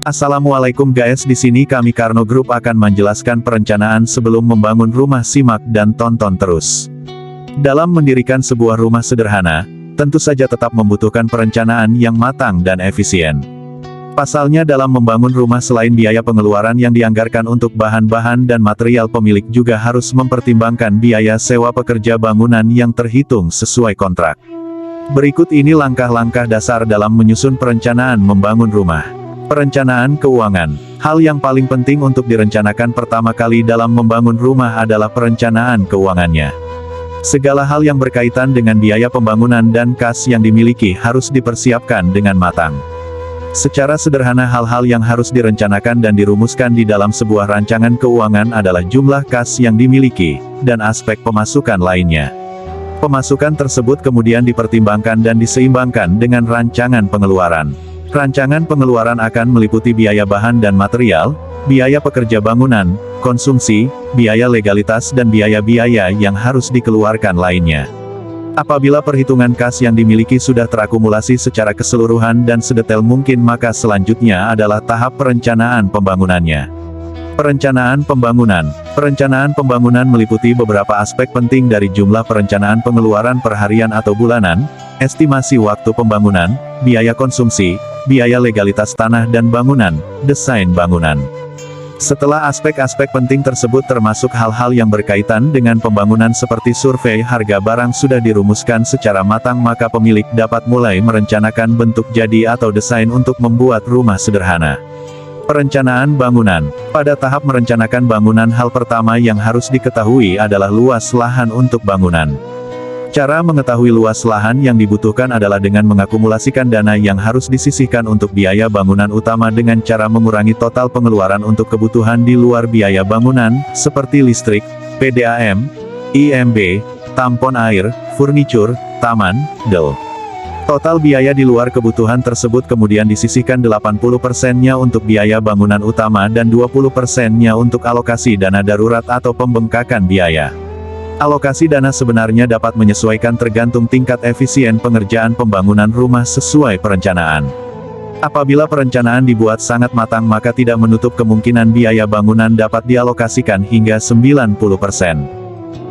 Assalamualaikum guys, di sini kami Karno Group akan menjelaskan perencanaan sebelum membangun rumah. Simak dan tonton terus. Dalam mendirikan sebuah rumah sederhana, tentu saja tetap membutuhkan perencanaan yang matang dan efisien. Pasalnya dalam membangun rumah selain biaya pengeluaran yang dianggarkan untuk bahan-bahan dan material, pemilik juga harus mempertimbangkan biaya sewa pekerja bangunan yang terhitung sesuai kontrak. Berikut ini langkah-langkah dasar dalam menyusun perencanaan membangun rumah. Perencanaan keuangan. Hal yang paling penting untuk direncanakan pertama kali dalam membangun rumah adalah perencanaan keuangannya. Segala hal yang berkaitan dengan biaya pembangunan dan kas yang dimiliki harus dipersiapkan dengan matang. Secara sederhana, hal-hal yang harus direncanakan dan dirumuskan di dalam sebuah rancangan keuangan adalah jumlah kas yang dimiliki, dan aspek pemasukan lainnya. Pemasukan tersebut kemudian dipertimbangkan dan diseimbangkan dengan rancangan pengeluaran. Rancangan pengeluaran akan meliputi biaya bahan dan material, biaya pekerja bangunan, konsumsi, biaya legalitas dan biaya-biaya yang harus dikeluarkan lainnya. Apabila perhitungan kas yang dimiliki sudah terakumulasi secara keseluruhan dan sedetail mungkin, maka selanjutnya adalah tahap perencanaan pembangunannya. Perencanaan pembangunan. Perencanaan pembangunan meliputi beberapa aspek penting, dari jumlah perencanaan pengeluaran per harian atau bulanan, estimasi waktu pembangunan, biaya konsumsi, biaya legalitas tanah dan bangunan, desain bangunan. Setelah aspek-aspek penting tersebut termasuk hal-hal yang berkaitan dengan pembangunan seperti survei harga barang sudah dirumuskan secara matang, maka pemilik dapat mulai merencanakan bentuk jadi atau desain untuk membuat rumah sederhana. Perencanaan bangunan. Pada tahap merencanakan bangunan, hal pertama yang harus diketahui adalah luas lahan untuk bangunan. Cara mengetahui luas lahan yang dibutuhkan adalah dengan mengakumulasikan dana yang harus disisihkan untuk biaya bangunan utama dengan cara mengurangi total pengeluaran untuk kebutuhan di luar biaya bangunan, seperti listrik, PDAM, IMB, tampon air, furnitur, taman, del. Total biaya di luar kebutuhan tersebut kemudian disisihkan 80%-nya untuk biaya bangunan utama dan 20%-nya untuk alokasi dana darurat atau pembengkakan biaya. Alokasi dana sebenarnya dapat menyesuaikan tergantung tingkat efisien pengerjaan pembangunan rumah sesuai perencanaan. Apabila perencanaan dibuat sangat matang, maka tidak menutup kemungkinan biaya bangunan dapat dialokasikan hingga 90%.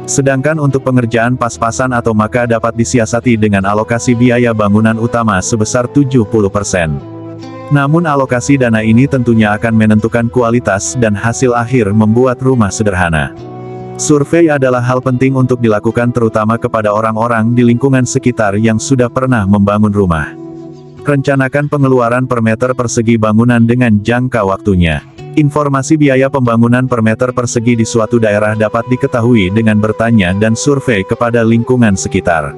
Sedangkan untuk pengerjaan pas-pasan atau maka dapat disiasati dengan alokasi biaya bangunan utama sebesar 70%. Namun alokasi dana ini tentunya akan menentukan kualitas dan hasil akhir membuat rumah sederhana. Survei adalah hal penting untuk dilakukan terutama kepada orang-orang di lingkungan sekitar yang sudah pernah membangun rumah. Rencanakan pengeluaran per meter persegi bangunan dengan jangka waktunya. Informasi biaya pembangunan per meter persegi di suatu daerah dapat diketahui dengan bertanya dan survei kepada lingkungan sekitar.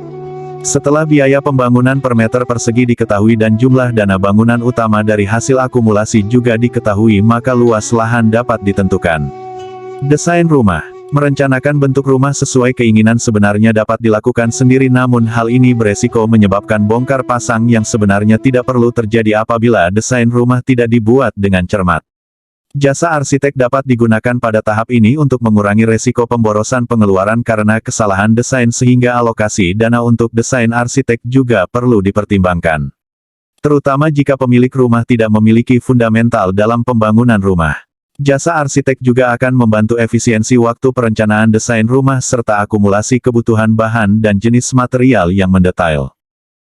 Setelah biaya pembangunan per meter persegi diketahui dan jumlah dana bangunan utama dari hasil akumulasi juga diketahui, maka luas lahan dapat ditentukan. Desain rumah. Merencanakan bentuk rumah sesuai keinginan sebenarnya dapat dilakukan sendiri, namun hal ini beresiko menyebabkan bongkar pasang yang sebenarnya tidak perlu terjadi apabila desain rumah tidak dibuat dengan cermat. Jasa arsitek dapat digunakan pada tahap ini untuk mengurangi resiko pemborosan pengeluaran karena kesalahan desain, sehingga alokasi dana untuk desain arsitek juga perlu dipertimbangkan. Terutama jika pemilik rumah tidak memiliki fundamental dalam pembangunan rumah. Jasa arsitek juga akan membantu efisiensi waktu perencanaan desain rumah serta akumulasi kebutuhan bahan dan jenis material yang mendetail.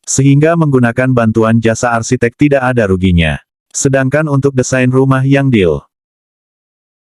Sehingga menggunakan bantuan jasa arsitek tidak ada ruginya. Sedangkan untuk desain rumah yang deal